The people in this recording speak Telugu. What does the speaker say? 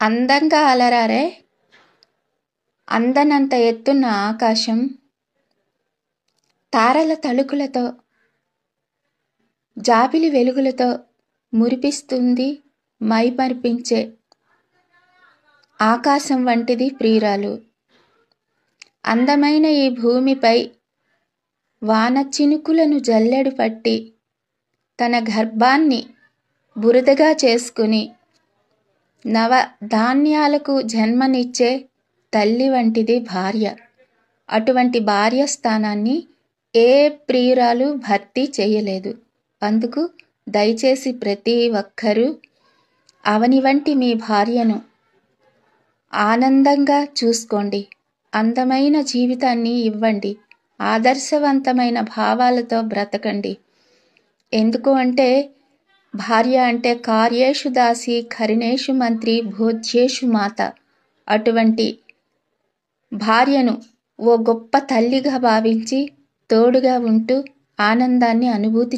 అందంగా అలరారే అందనంత ఎత్తున్న ఆకాశం తారల తళుకులతో జాబిలి వెలుగులతో మురిపిస్తుంది. మైమరిపించే ఆకాశం వంటిది ప్రియురాలు. అందమైన ఈ భూమిపై వాన చినుకులను జల్లెడు పట్టి తన గర్భాన్ని బురదగా చేసుకుని నవ ధాన్యాలకు జన్మనిచ్చే తల్లి వంటిది భార్య. అటువంటి భార్య స్థానాన్ని ఏ ప్రియురాలు భర్తీ చేయలేదు. అందుకు దయచేసి ప్రతి ఒక్కరూ అవని వంటి మీ భార్యను ఆనందంగా చూసుకోండి. అందమైన జీవితాన్ని ఇవ్వండి. ఆదర్శవంతమైన భావాలతో బ్రతకండి. ఎందుకు అంటే భార్య అంటే కార్యేషు దాసి కరిణేషు మంత్రి భోజ్యేషు మాత. అటువంటి భార్యను ఓ గొప్ప తల్లిగా భావించి తోడుగా ఉంటూ ఆనందాన్ని అనుభూతి